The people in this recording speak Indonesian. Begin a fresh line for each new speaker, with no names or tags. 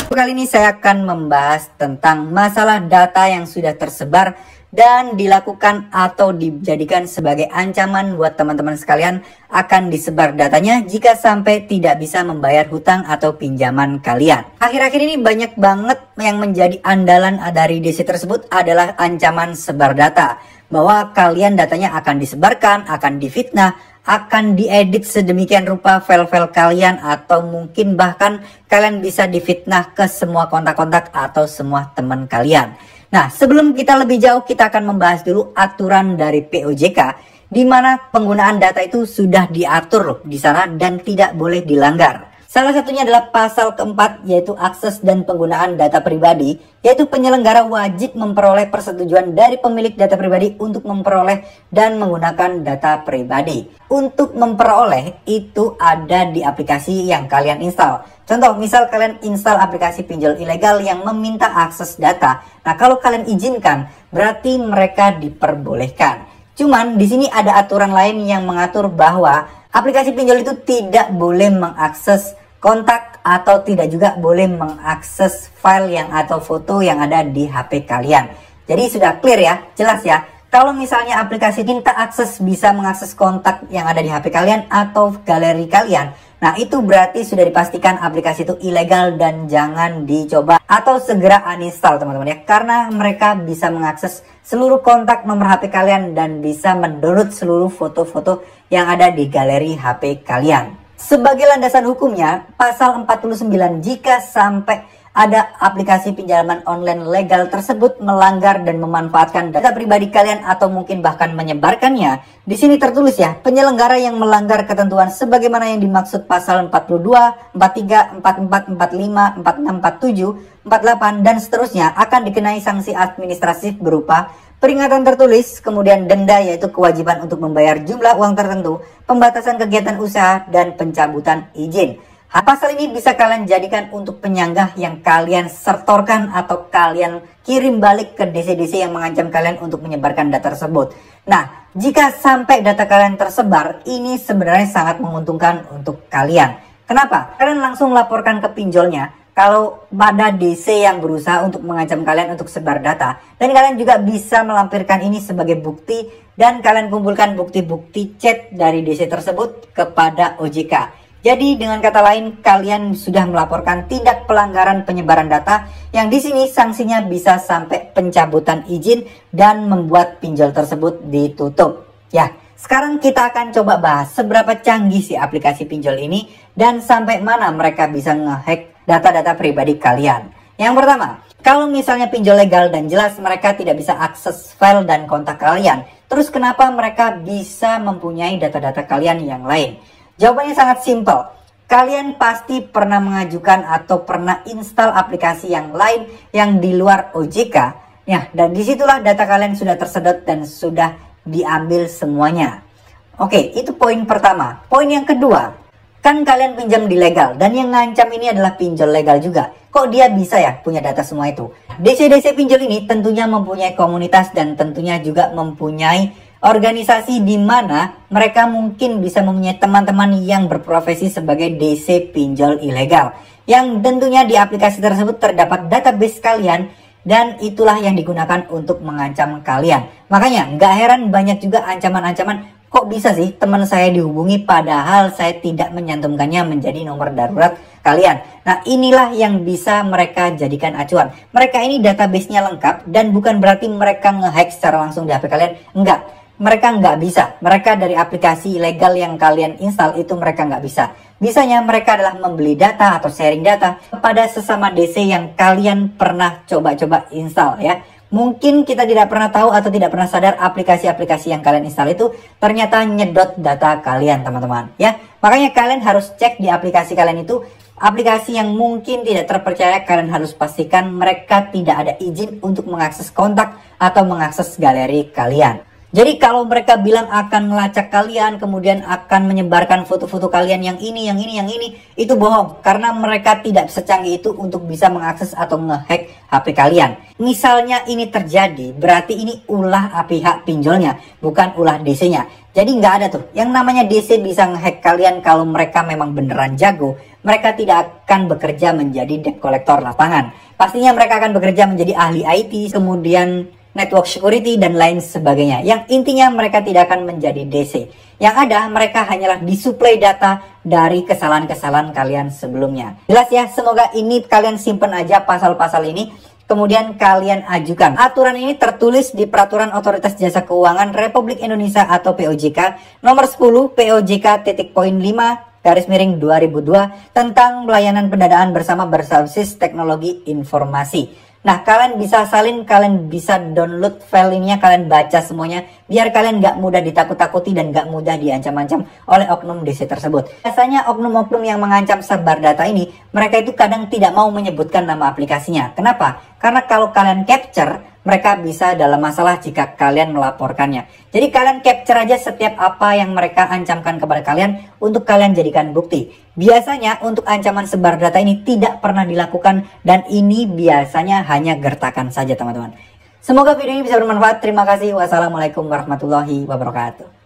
Kali ini saya akan membahas tentang masalah data yang sudah tersebar dan dilakukan atau dijadikan sebagai ancaman buat teman-teman sekalian akan disebar datanya jika sampai tidak bisa membayar hutang atau pinjaman kalian. Akhir-akhir ini banyak banget yang menjadi andalan dari DC tersebut adalah ancaman sebar data, bahwa kalian datanya akan disebarkan, akan difitnah, akan diedit sedemikian rupa file-file kalian, atau mungkin bahkan kalian bisa difitnah ke semua kontak-kontak atau semua teman kalian. Nah, sebelum kita lebih jauh, kita akan membahas dulu aturan dari POJK, di mana penggunaan data itu sudah diatur loh di sana dan tidak boleh dilanggar. Salah satunya adalah pasal keempat, yaitu akses dan penggunaan data pribadi, yaitu penyelenggara wajib memperoleh persetujuan dari pemilik data pribadi untuk memperoleh dan menggunakan data pribadi. Untuk memperoleh itu ada di aplikasi yang kalian install. Contoh, misal kalian install aplikasi pinjol ilegal yang meminta akses data. Nah, kalau kalian izinkan, berarti mereka diperbolehkan. Cuman di sini ada aturan lain yang mengatur bahwa aplikasi pinjol itu tidak boleh mengakses kontak atau tidak juga boleh mengakses file yang atau foto yang ada di HP kalian. Jadi sudah clear ya, jelas ya. Kalau misalnya aplikasi minta akses bisa mengakses kontak yang ada di HP kalian atau galeri kalian, nah itu berarti sudah dipastikan aplikasi itu ilegal dan jangan dicoba atau segera uninstall teman-teman ya. Karena mereka bisa mengakses seluruh kontak nomor HP kalian dan bisa mendownload seluruh foto-foto yang ada di galeri HP kalian. Sebagai landasan hukumnya, pasal 49, jika sampai ada aplikasi pinjaman online legal tersebut melanggar dan memanfaatkan data pribadi kalian atau mungkin bahkan menyebarkannya, di sini tertulis ya, penyelenggara yang melanggar ketentuan sebagaimana yang dimaksud pasal 42, 43, 44, 45, 46, 47, 48 dan seterusnya akan dikenai sanksi administratif berupa peringatan tertulis, kemudian denda yaitu kewajiban untuk membayar jumlah uang tertentu, pembatasan kegiatan usaha, dan pencabutan izin. Pasal ini bisa kalian jadikan untuk penyanggah yang kalian sertorkan atau kalian kirim balik ke DC-DC yang mengancam kalian untuk menyebarkan data tersebut. Nah, jika sampai data kalian tersebar, ini sebenarnya sangat menguntungkan untuk kalian. Kenapa? Kalian langsung laporkan ke pinjolnya kalau pada DC yang berusaha untuk mengancam kalian untuk sebar data, dan kalian juga bisa melampirkan ini sebagai bukti dan kalian kumpulkan bukti-bukti chat dari DC tersebut kepada OJK. Jadi dengan kata lain, kalian sudah melaporkan tindak pelanggaran penyebaran data yang di sini sanksinya bisa sampai pencabutan izin dan membuat pinjol tersebut ditutup. Ya, sekarang kita akan coba bahas seberapa canggih si aplikasi pinjol ini dan sampai mana mereka bisa ngehack data-data pribadi kalian. Yang pertama, kalau misalnya pinjol legal dan jelas mereka tidak bisa akses file dan kontak kalian, terus kenapa mereka bisa mempunyai data-data kalian yang lain? Jawabannya sangat simpel. Kalian pasti pernah mengajukan atau pernah install aplikasi yang lain yang di luar OJK. Ya, dan disitulah data kalian sudah tersedot dan sudah diambil semuanya. Oke, itu poin pertama. Poin yang kedua, kan kalian pinjam di legal dan yang ngancam ini adalah pinjol legal juga. Kok dia bisa ya punya data semua itu? DC-DC pinjol ini tentunya mempunyai komunitas dan tentunya juga mempunyai organisasi di mana mereka mungkin bisa mempunyai teman-teman yang berprofesi sebagai DC pinjol ilegal. Yang tentunya di aplikasi tersebut terdapat database kalian dan itulah yang digunakan untuk mengancam kalian. Makanya nggak heran banyak juga ancaman-ancaman. Kok bisa sih teman saya dihubungi padahal saya tidak menyantumkannya menjadi nomor darurat kalian. Nah, inilah yang bisa mereka jadikan acuan. Mereka ini database-nya lengkap dan bukan berarti mereka ngehack secara langsung di HP kalian. Enggak, mereka nggak bisa. Mereka dari aplikasi ilegal yang kalian install itu mereka nggak bisa. Bisanya mereka adalah membeli data atau sharing data kepada sesama DC yang kalian pernah coba-coba install ya. Mungkin kita tidak pernah tahu atau tidak pernah sadar aplikasi-aplikasi yang kalian install itu ternyata nyedot data kalian teman-teman ya. Makanya kalian harus cek di aplikasi kalian itu, aplikasi yang mungkin tidak terpercaya kalian harus pastikan mereka tidak ada izin untuk mengakses kontak atau mengakses galeri kalian. Jadi kalau mereka bilang akan melacak kalian, kemudian akan menyebarkan foto-foto kalian yang ini, itu bohong. Karena mereka tidak secanggih itu untuk bisa mengakses atau ngehack HP kalian. Misalnya ini terjadi, berarti ini ulah pihak pinjolnya, bukan ulah DC-nya. Jadi nggak ada tuh, yang namanya DC bisa ngehack kalian kalau mereka memang beneran jago. Mereka tidak akan bekerja menjadi debt collector lapangan. Pastinya mereka akan bekerja menjadi ahli IT, kemudian network security dan lain sebagainya. Yang intinya mereka tidak akan menjadi DC. Yang ada mereka hanyalah disuplai data dari kesalahan-kesalahan kalian sebelumnya. Jelas ya, semoga ini kalian simpen aja pasal-pasal ini. Kemudian kalian ajukan. Aturan ini tertulis di Peraturan Otoritas Jasa Keuangan Republik Indonesia atau POJK nomor 10 POJK.5/2002 tentang pelayanan pendanaan bersama berbasis teknologi informasi. Nah, kalian bisa salin, kalian bisa download file ininya, kalian baca semuanya biar kalian nggak mudah ditakut-takuti dan nggak mudah diancam-ancam oleh oknum DC tersebut. Biasanya oknum-oknum yang mengancam sebar data ini, mereka itu kadang tidak mau menyebutkan nama aplikasinya. Kenapa? Karena kalau kalian capture, mereka bisa dalam masalah jika kalian melaporkannya. Jadi kalian capture aja setiap apa yang mereka ancamkan kepada kalian untuk kalian jadikan bukti. Biasanya untuk ancaman sebar data ini tidak pernah dilakukan dan ini biasanya hanya gertakan saja teman-teman. Semoga video ini bisa bermanfaat. Terima kasih. Wassalamualaikum warahmatullahi wabarakatuh.